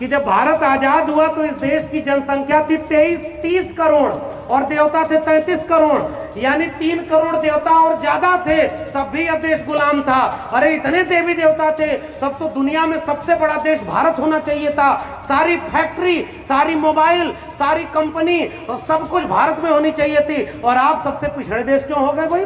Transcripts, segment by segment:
कि जब भारत आजाद हुआ तो इस देश की जनसंख्या थी 30 करोड़ और देवता थे 33 करोड़, यानी 3 करोड़ देवता और ज्यादा थे, तब भी यह देश गुलाम था। अरे इतने देवी देवता थे, तब तो दुनिया में सबसे बड़ा देश भारत होना चाहिए था। सारी फैक्ट्री, सारी मोबाइल, सारी कंपनी और सब कुछ भारत में होनी चाहिए थी, और आप सबसे पिछड़े देश क्यों हो गए भाई?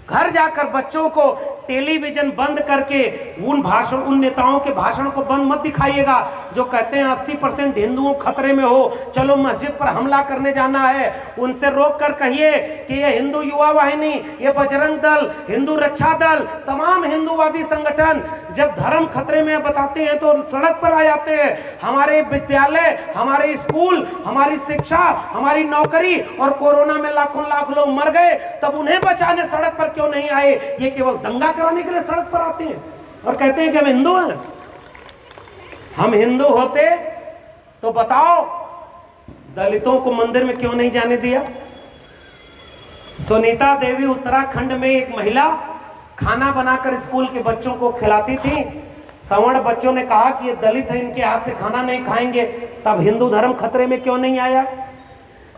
घर जाकर बच्चों को टेलीविजन बंद करके उन नेताओं के भाषण को बंद मत दिखाइएगा जो कहते हैं 80% हिंदुओं खतरे में हो, चलो मस्जिद पर हमला करने जाना है। उनसे रोक कर कहिए कि ये हिंदू युवा वाहिनी, ये बजरंग दल, हिंदू रक्षा दल, तमाम हिंदूवादी संगठन जब धर्म खतरे में बताते हैं तो सड़क पर आ जाते हैं। हमारे विद्यालय, हमारे स्कूल, हमारी शिक्षा, हमारी नौकरी और कोरोना में लाखों लाख लोग मर गए, तब उन्हें बचाने सड़क पर क्यों नहीं आए? ये केवल दंगा कराने के लिए सड़क पर आते हैं और कहते हैं कि हम हिंदू हैं। हम हिंदू होते तो बताओ दलितों को मंदिर में क्यों नहीं जाने दिया? सुनीता देवी उत्तराखंड में एक महिला खाना बनाकर स्कूल के बच्चों को खिलाती थी। सवर्ण बच्चों ने कहा कि ये दलित है, इनके हाथ से खाना नहीं खाएंगे, तब हिंदू धर्म खतरे में क्यों नहीं आया?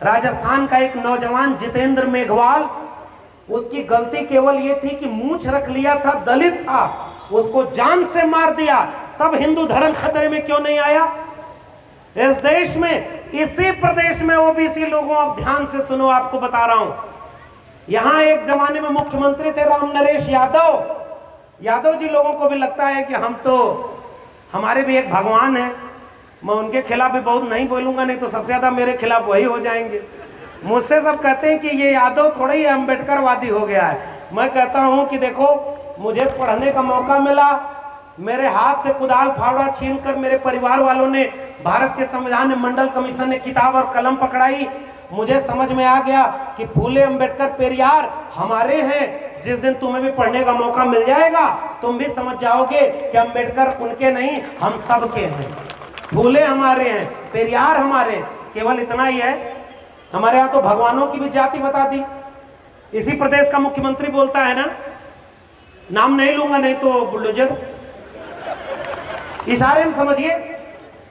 राजस्थान का एक नौजवान जितेंद्र मेघवाल, उसकी गलती केवल यह थी कि मूंछ रख लिया था, दलित था, उसको जान से मार दिया, तब हिंदू धर्म खतरे में क्यों नहीं आया? इस देश में, इसी प्रदेश में ओबीसी लोगों, अब ध्यान से सुनो, आपको बता रहा हूं, यहां एक जमाने में मुख्यमंत्री थे राम नरेश यादव। यादव जी लोगों को भी लगता है कि हम तो, हमारे भी एक भगवान है। मैं उनके खिलाफ भी बहुत नहीं बोलूंगा, नहीं तो सबसे ज्यादा मेरे खिलाफ वही हो जाएंगे। मुझसे सब कहते हैं कि ये यादव थोड़ा ही अम्बेडकरवादी हो गया है। मैं कहता हूं कि देखो, मुझे पढ़ने का मौका मिला, मेरे हाथ से कुदाल फावड़ा छीनकर मेरे परिवार वालों ने, भारत के संविधान मंडल कमीशन ने किताब और कलम पकड़ाई, मुझे समझ में आ गया कि फूले, अम्बेडकर, पेरियार हमारे हैं। जिस दिन तुम्हें भी पढ़ने का मौका मिल जाएगा, तुम भी समझ जाओगे कि अम्बेडकर उनके नहीं, हम सबके हैं। फूले हमारे हैं, पेरियार हमारे, केवल इतना ही है। हमारे यहाँ तो भगवानों की भी जाति बता दी। इसी प्रदेश का मुख्यमंत्री बोलता है ना, नाम नहीं लूंगा नहीं तो बुलडोजर, इशारे में समझिए।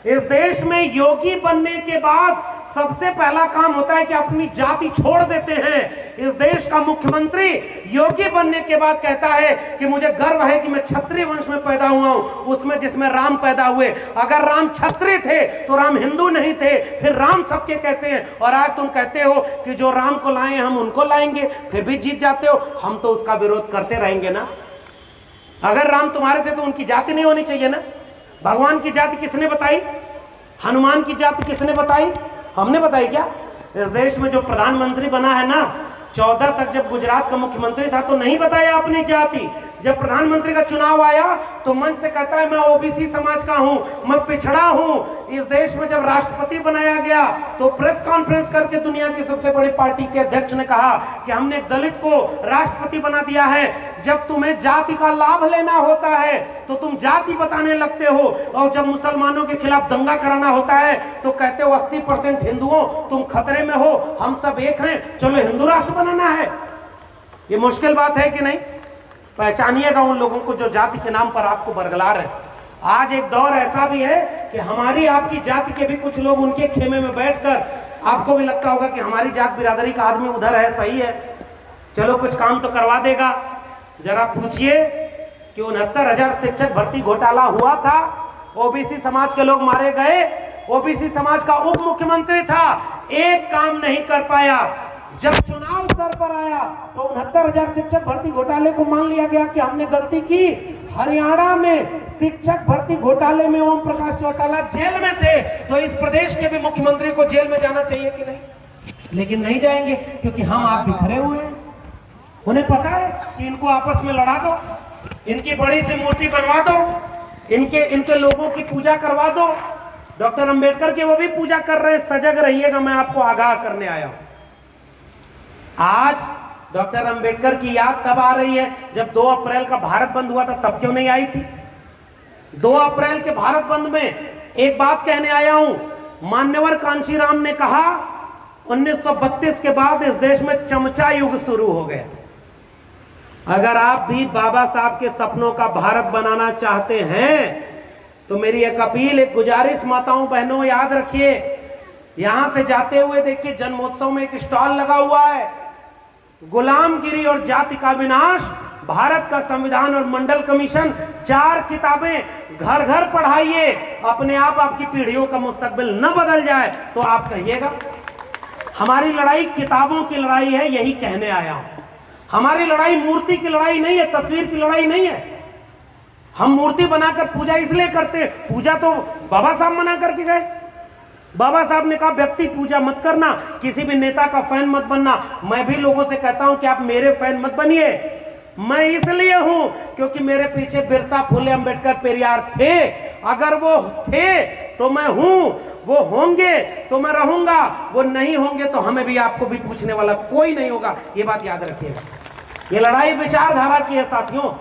इस देश में योगी बनने के बाद सबसे पहला काम होता है कि अपनी जाति छोड़ देते हैं। इस देश का मुख्यमंत्री योगी बनने के बाद कहता है कि मुझे गर्व है कि मैं क्षत्रिय वंश में पैदा हुआ हूं, उसमें जिसमें राम पैदा हुए। अगर राम क्षत्रिय थे तो राम हिंदू नहीं थे, फिर राम सबके कहते हैं। और आज तुम कहते हो कि जो राम को लाए हम उनको लाएंगे, फिर भी जीत जाते हो। हम तो उसका विरोध करते रहेंगे ना। अगर राम तुम्हारे थे तो उनकी जाति नहीं होनी चाहिए ना। भगवान की जाति किसने बताई? हनुमान की जाति किसने बताई? हमने बताई क्या? इस देश में जो प्रधानमंत्री बना है ना, 14 तक जब गुजरात का मुख्यमंत्री था तो नहीं बताया अपनी जाति। जब प्रधानमंत्री का चुनाव आया तो मन से कहता है मैं ओबीसी समाज का हूं, मैं पिछड़ा हूं। इस देश में जब राष्ट्रपति बनाया गया तो प्रेस कॉन्फ्रेंस करके दुनिया की सबसे बड़ी पार्टी के अध्यक्ष ने कहा कि हमने एक दलित को राष्ट्रपति बना दिया है। जब तुम्हें जाति का लाभ लेना होता है तो तुम जाति बताने लगते हो, और जब मुसलमानों के खिलाफ दंगा कराना होता है तो कहते हो 80% हिंदुओं तुम खतरे में हो, हम सब एक हैं, चलो हिंदू राष्ट्र बनाना है। ये मुश्किल बात है कि नहीं? पहचानिएगा उन लोगों को जो जाति के नाम पर आपको बरगला रहे हैं। आज एक दौर ऐसा भी है कि हमारी आपकी जाति के भी कुछ लोग उनके खेमे में बैठकर, आपको भी लगता होगा कि हमारी जात बिरादरी का आदमी उधर है, सही है, चलो कुछ काम तो करवा देगा। जरा पूछिए कि 69,000 शिक्षक भर्ती घोटाला हुआ था, ओबीसी समाज के लोग मारे गए, ओबीसी समाज का उप मुख्यमंत्री था, एक काम नहीं कर पाया। जब चुनाव सर पर आया तो 69,000 शिक्षक भर्ती घोटाले को मान लिया गया कि हमने गलती की। हरियाणा में शिक्षक भर्ती घोटाले में ओम प्रकाश चौटाला जेल में थे, तो इस प्रदेश के भी मुख्यमंत्री को जेल में जाना चाहिए कि नहीं? लेकिन नहीं जाएंगे, क्योंकि हम आप बिखरे हुए हैं। उन्हें पता है कि इनको आपस में लड़ा दो, इनकी बड़ी सी मूर्ति बनवा दो, इनके लोगों की पूजा करवा दो। डॉक्टर अंबेडकर की वो भी पूजा कर रहे हैं, सजग रहिएगा, मैं आपको आगाह करने आया हूं। आज डॉक्टर अंबेडकर की याद तब आ रही है जब 2 अप्रैल का भारत बंद हुआ था, तब क्यों नहीं आई थी? 2 अप्रैल के भारत बंद में एक बात कहने आया हूं, मान्यवर कांशीराम ने कहा 1932 के बाद इस देश में चमचा युग शुरू हो गया। अगर आप भी बाबा साहब के सपनों का भारत बनाना चाहते हैं तो मेरी एक अपील, एक गुजारिश माताओं बहनों, याद रखिए, यहां से जाते हुए देखिए जन्मोत्सव में एक स्टॉल लगा हुआ है, गुलामगिरी और जाति का विनाश, भारत का संविधान और मंडल कमीशन, 4 किताबें घर घर पढ़ाइए। अपने आप आपकी पीढ़ियों का मुस्तकबिल न बदल जाए तो आप कहिएगा। हमारी लड़ाई किताबों की लड़ाई है, यही कहने आया हूं। हमारी लड़ाई मूर्ति की लड़ाई नहीं है, तस्वीर की लड़ाई नहीं है। हम मूर्ति बनाकर पूजा इसलिए करते हैं, पूजा तो बाबा साहब मना करके गए। बाबा साहब ने कहा व्यक्ति पूजा मत करना, किसी भी नेता का फैन मत बनना। मैं भी लोगों से कहता हूं कि आप मेरे फैन मत बनिए। मैं इसलिए हूं क्योंकि मेरे पीछे बिरसा, फुले, अंबेडकर, पेरियार थे। अगर वो थे तो मैं हूं, वो होंगे तो मैं रहूंगा, वो नहीं होंगे तो हमें भी आपको भी पूछने वाला कोई नहीं होगा। ये बात याद रखिएगा। ये लड़ाई विचारधारा की है साथियों।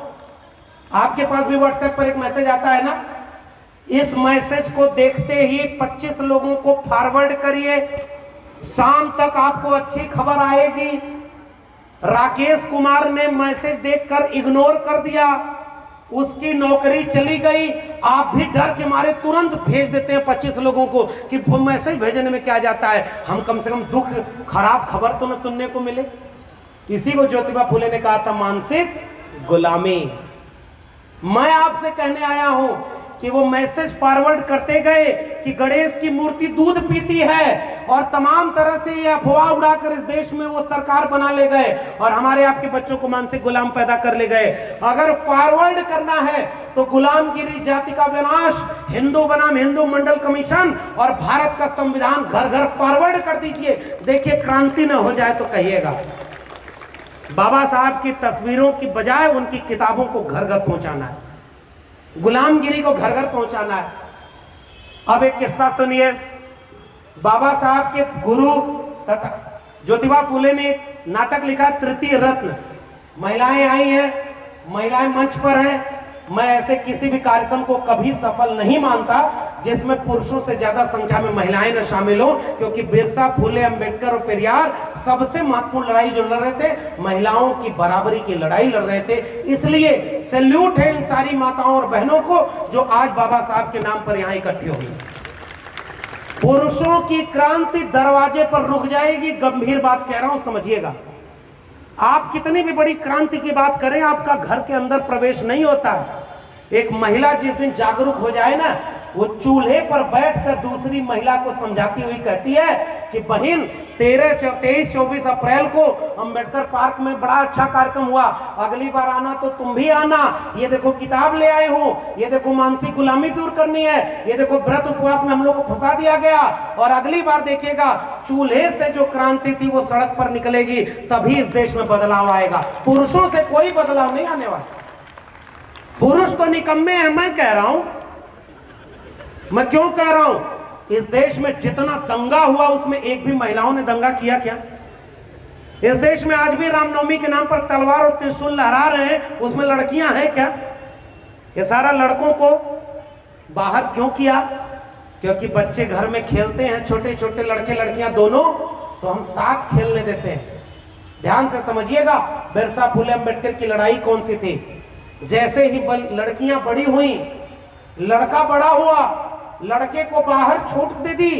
आपके पास भी व्हाट्सएप पर एक मैसेज आता है ना, इस मैसेज को देखते ही 25 लोगों को फॉरवर्ड करिए, शाम तक आपको अच्छी खबर आएगी। राकेश कुमार ने मैसेज देखकर इग्नोर कर दिया, उसकी नौकरी चली गई। आप भी डर के मारे तुरंत भेज देते हैं 25 लोगों को कि मैसेज भेजने में क्या जाता है, हम कम से कम दुख, खराब खबर तो न सुनने को मिले। इसी को ज्योतिबा फुले ने कहा था मानसिक गुलामी। मैं आपसे कहने आया हूं कि वो मैसेज फॉरवर्ड करते गए कि गणेश की मूर्ति दूध पीती है और तमाम तरह से ये अफवाह उड़ाकर इस देश में वो सरकार बना ले गए और हमारे आपके बच्चों को मानसिक गुलाम पैदा कर ले गए। अगर फॉरवर्ड करना है तो गुलामगिरी, जाति का विनाश, हिंदू बनाम हिंदू मंडल कमीशन और भारत का संविधान घर घर फॉरवर्ड कर दीजिए। देखिए क्रांति न हो जाए तो कहिएगा। बाबा साहब की तस्वीरों की बजाय उनकी किताबों को घर घर पहुंचाना है, गुलामगिरी को घर घर पहुंचाना है। अब एक किस्सा सुनिए। बाबा साहब के गुरु तथा ज्योतिबा फुले ने एक नाटक लिखा तृतीय रत्न। महिलाएं आई हैं, महिलाएं मंच पर हैं। मैं ऐसे किसी भी कार्यक्रम को कभी सफल नहीं मानता जिसमें पुरुषों से ज्यादा संख्या में महिलाएं न शामिल हो, क्योंकि बिरसा, फुले, अंबेडकर और पेरियार सबसे महत्वपूर्ण लड़ाई जो लड़ रहे थे, महिलाओं की बराबरी की लड़ाई लड़ रहे थे। इसलिए सैल्यूट है इन सारी माताओं और बहनों को जो आज बाबा साहब के नाम पर यहां इकट्ठी हुई। पुरुषों की क्रांति दरवाजे पर रुक जाएगी। गंभीर बात कह रहा हूं, समझिएगा। आप कितनी भी बड़ी क्रांति की बात करें, आपका घर के अंदर प्रवेश नहीं होता। एक महिला जिस दिन जागरूक हो जाए ना, वो चूल्हे पर बैठकर दूसरी महिला को समझाती हुई कहती है कि बहन 13, 23, 24 अप्रैल को अंबेडकर पार्क में बड़ा अच्छा कार्यक्रम हुआ, अगली बार आना तो तुम भी आना। ये देखो किताब ले आए हो, ये देखो मानसिक गुलामी दूर करनी है, ये देखो व्रत उपवास में हम लोग को फंसा दिया गया, और अगली बार देखिएगा चूल्हे से जो क्रांति थी वो सड़क पर निकलेगी, तभी इस देश में बदलाव आएगा। पुरुषों से कोई बदलाव नहीं आने वाला। पुरुष तो निकम्मे हैं, मैं कह रहा हूं। मैं क्यों कह रहा हूं? इस देश में जितना दंगा हुआ उसमें एक भी महिलाओं ने दंगा किया क्या? इस देश में आज भी रामनवमी के नाम पर तलवार और त्रिशूल लहरा रहे हैं, उसमें लड़कियां हैं क्या? ये सारा लड़कों को बाहर क्यों किया? क्योंकि बच्चे घर में खेलते हैं, छोटे छोटे लड़के लड़कियां दोनों, तो हम साथ खेलने देते हैं। ध्यान से समझिएगा, बिरसा, फुले, अंबेडकर की लड़ाई कौन सी थी? जैसे ही लड़कियां बड़ी हुई, लड़का बड़ा हुआ, लड़के को बाहर छूट दे दी,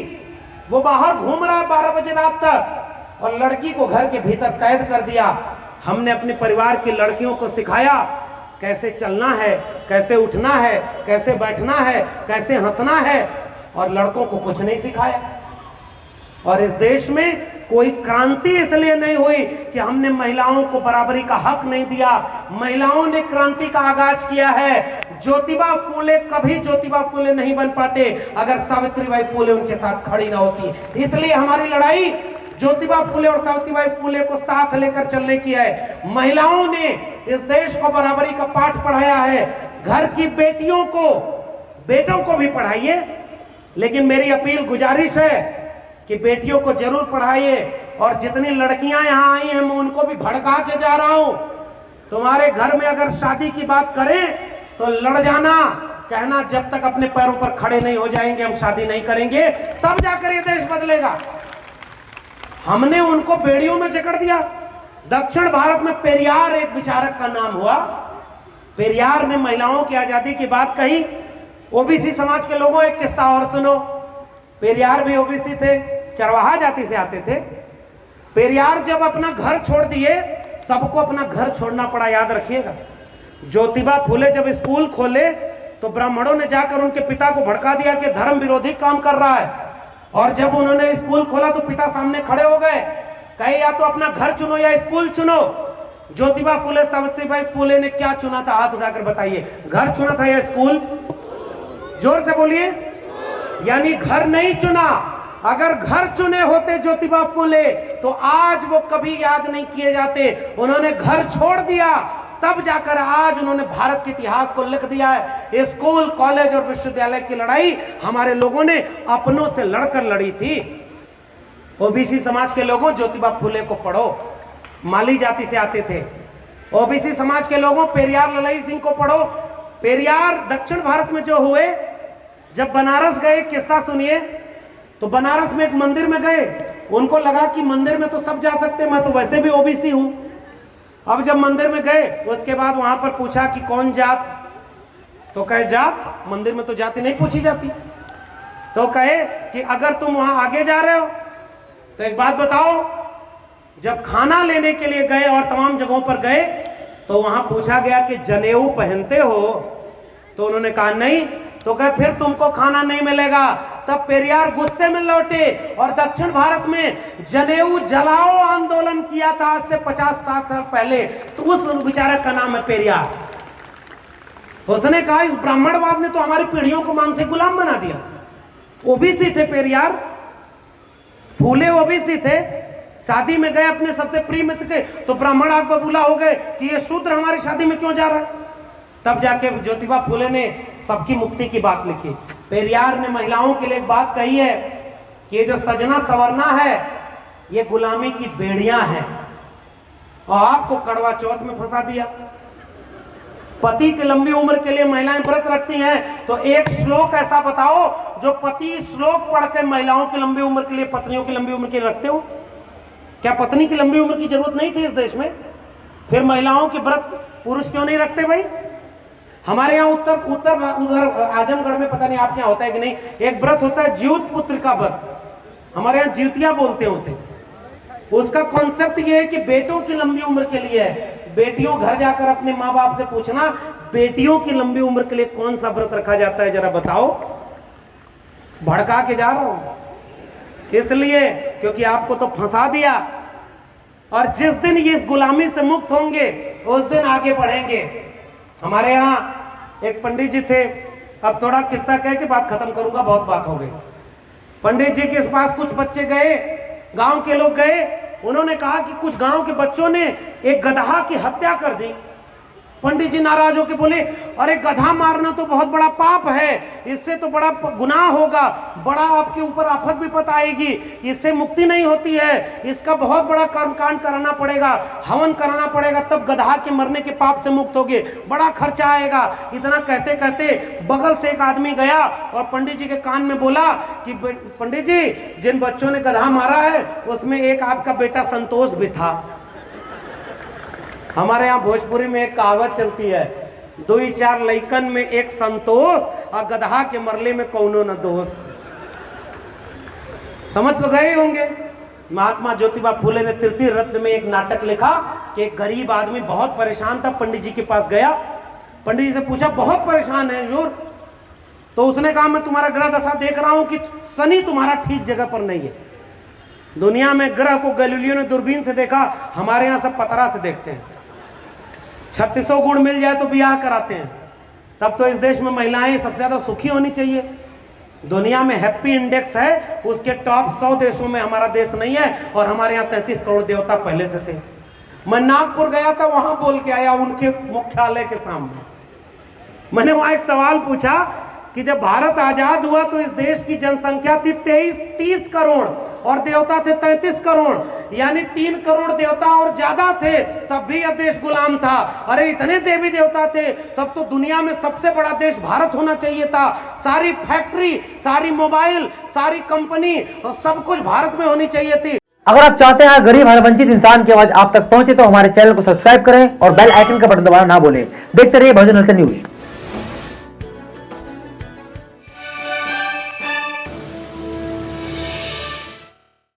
वो बाहर घूम रहा है 12 बजे रात तक, और लड़की को घर के भीतर कैद कर दिया। हमने अपने परिवार की लड़कियों को सिखाया कैसे चलना है, कैसे उठना है, कैसे बैठना है, कैसे हंसना है, और लड़कों को कुछ नहीं सिखाया। और इस देश में कोई क्रांति इसलिए नहीं हुई कि हमने महिलाओं को बराबरी का हक नहीं दिया। महिलाओं ने क्रांति का आगाज किया है। ज्योतिबा फुले कभी ज्योतिबा फुले नहीं बन पाते अगर सावित्रीबाई फुले उनके साथ खड़ी ना होती। इसलिए हमारी लड़ाई ज्योतिबा फुले और सावित्रीबाई फुले को साथ लेकर चलने की है। महिलाओं ने इस देश को बराबरी का पाठ पढ़ाया है। घर की बेटियों को, बेटों को भी पढ़ाइए, लेकिन मेरी अपील, गुजारिश है कि बेटियों को जरूर पढ़ाइए। और जितनी लड़कियां यहां आई हैं मैं उनको भी भड़का के जा रहा हूं। तुम्हारे घर में अगर शादी की बात करें तो लड़ जाना, कहना जब तक अपने पैरों पर खड़े नहीं हो जाएंगे हम शादी नहीं करेंगे, तब जाकर ये देश बदलेगा। हमने उनको बेड़ियों में जकड़ दिया। दक्षिण भारत में पेरियार एक विचारक का नाम हुआ। पेरियार ने महिलाओं की आजादी की बात कही। ओबीसी समाज के लोगों, एक किस्सा और सुनो। पेरियार भी ओबीसी थे, चरवाहा जाति से आते थे। पेरियार जब अपना घर छोड़ दिए, सबको अपना घर छोड़ना पड़ा, याद रखिएगा। ज्योतिबा फुले जब स्कूल खोले तो ब्राह्मणों ने जाकर उनके पिता को भड़का दिया कि धर्म विरोधी काम कर रहा है। और जब उन्होंने स्कूल खोला तो पिता सामने खड़े हो गए, कहे या तो अपना घर चुनो या स्कूल चुनो। ज्योतिबा फुले सावित्रीबाई फुले ने क्या चुना था? हाथ उठाकर बताइए, घर चुना था या स्कूल? जोर से बोलिए। यानी घर नहीं चुना। अगर घर चुने होते ज्योतिबा फुले तो आज वो कभी याद नहीं किए जाते। उन्होंने घर छोड़ दिया, तब जाकर आज उन्होंने भारत के इतिहास को लिख दिया है। स्कूल, कॉलेज और विश्वविद्यालय की लड़ाई हमारे लोगों ने अपनों से लड़कर लड़ी थी। ओबीसी समाज के लोगों, ज्योतिबा फुले को पढ़ो, माली जाति से आते थे। ओबीसी समाज के लोगों, पेरियार ललई सिंह को पढ़ो। पेरियार दक्षिण भारत में जो हुए, जब बनारस गए, किस्सा सुनिए। तो बनारस में एक मंदिर में गए, उनको लगा कि मंदिर में तो सब जा सकते हैं, मैं तो वैसे भी ओबीसी हूं। अब जब मंदिर में गए, उसके बाद वहां पर पूछा कि कौन जात? तो कहे जात, मंदिर में तो जाति नहीं पूछी जाती। तो कहे कि अगर तुम वहां आगे जा रहे हो तो एक बात बताओ, जब खाना लेने के लिए गए और तमाम जगहों पर गए तो वहां पूछा गया कि जनेऊ पहनते हो? तो उन्होंने कहा नहीं। तो कहे फिर तुमको खाना नहीं मिलेगा। तब पेरियार गुस्से में लौटे और दक्षिण भारत में जनेऊ जलाओ आंदोलन किया था आज से 50-60 साल पहले। तो उस विचारक का नाम है पेरियार। उसने कहा इस ब्राह्मणवाद ने तो हमारी पीढ़ियों को मानसिक गुलाम बना दिया। ओबीसी थे पेरियार, फूले ओबीसी थे। शादी में गए अपने सबसे प्रिय मित्र के, तो ब्राह्मण आग बबूला हो गए कि ये शूद्र हमारी शादी में क्यों जा रहा है। तब जाके ज्योतिबा फुले ने सबकी मुक्ति की बात लिखी। पेरियार ने महिलाओं के लिए एक बात कही है कि ये जो सजना संवरना है, ये गुलामी की बेड़ियां हैं। और आपको कड़वा चौथ में फंसा दिया। पति की लंबी उम्र के लिए महिलाएं व्रत रखती हैं, तो एक श्लोक ऐसा बताओ जो पति श्लोक पढ़ के महिलाओं की लंबी उम्र के लिए, पत्नियों की लंबी उम्र के लिए रखते हो। क्या पत्नी की लंबी उम्र की जरूरत नहीं थी इस देश में? फिर महिलाओं के व्रत पुरुष क्यों नहीं रखते भाई? हमारे यहाँ उधर आजमगढ़ में, पता नहीं आपके यहाँ होता है कि नहीं, एक व्रत होता है ज्यूत पुत्र का व्रत। हमारे यहाँ ज्यूतिया बोलते हैं उसे। उसका कॉन्सेप्ट ये है कि बेटों की लंबी उम्र के लिए है। बेटियों घर जाकर अपने माँ बाप से पूछना, बेटियों की लंबी उम्र के लिए कौन सा व्रत रखा जाता है, जरा बताओ। भड़का के जा रहा हूं इसलिए क्योंकि आपको तो फंसा दिया। और जिस दिन ये इस गुलामी से मुक्त होंगे उस दिन आगे बढ़ेंगे। हमारे यहाँ एक पंडित जी थे, अब थोड़ा किस्सा कह के बात खत्म करूंगा, बहुत बात हो गई। पंडित जी के पास कुछ बच्चे गए, गांव के लोग गए, उन्होंने कहा कि कुछ गांव के बच्चों ने एक गधा की हत्या कर दी। पंडित जी नाराज होकर बोले, अरे गधा मारना तो बहुत बड़ा पाप है, इससे तो बड़ा गुनाह होगा, बड़ा आपके ऊपर आफत विपत आएगी, इससे मुक्ति नहीं होती है, इसका बहुत बड़ा कर्मकांड कराना पड़ेगा, हवन कराना पड़ेगा, तब गधा के मरने के पाप से मुक्त होगे, बड़ा खर्चा आएगा। इतना कहते कहते बगल से एक आदमी गया और पंडित जी के कान में बोला कि पंडित जी, जिन बच्चों ने गधा मारा है उसमें एक आपका बेटा संतोष भी था। हमारे यहाँ भोजपुरी में एक कहावत चलती है, 2-4 लइकन में एक संतोष और गधा के मरले में कौनो न दोष। समझ तो गए होंगे। महात्मा ज्योतिबा फुले ने तृतीय रत्न में एक नाटक लिखा कि एक गरीब आदमी बहुत परेशान था, पंडित जी के पास गया, पंडित जी से पूछा बहुत परेशान है हुजूर। तो उसने कहा मैं तुम्हारा ग्रह दशा देख रहा हूं कि शनि तुम्हारा ठीक जगह पर नहीं है। दुनिया में ग्रह को गैलीलियो ने दूरबीन से देखा, हमारे यहाँ सब पतरा से देखते हैं। 3600 गुण मिल जाए तो ब्याह कराते हैं। तब तो इस देश में महिलाएं सबसे ज्यादा सुखी होनी चाहिए। दुनिया में हैप्पी इंडेक्स है, उसके टॉप 100 देशों में हमारा देश नहीं है, और हमारे यहाँ 33 करोड़ देवता पहले से थे। मैं नागपुर गया था, वहां बोल के आया उनके मुख्यालय के सामने। मैंने वहां एक सवाल पूछा कि जब भारत आजाद हुआ तो इस देश की जनसंख्या थी 30 करोड़ और देवता थे 33 करोड़, यानी 3 करोड़ देवता और ज्यादा थे, तब भी यह देश गुलाम था। अरे इतने देवी देवता थे, तब तो दुनिया में सबसे बड़ा देश भारत होना चाहिए था। सारी फैक्ट्री, सारी मोबाइल, सारी कंपनी और सब कुछ भारत में होनी चाहिए थी। अगर आप चाहते हैं गरीब हर वंचित इंसान की आवाज आप तक पहुंचे तो हमारे चैनल को सब्सक्राइब करें और बेल आइकन का बटन दबाना ना भूलें। देखते रहिए बहुजन हलचल न्यूज।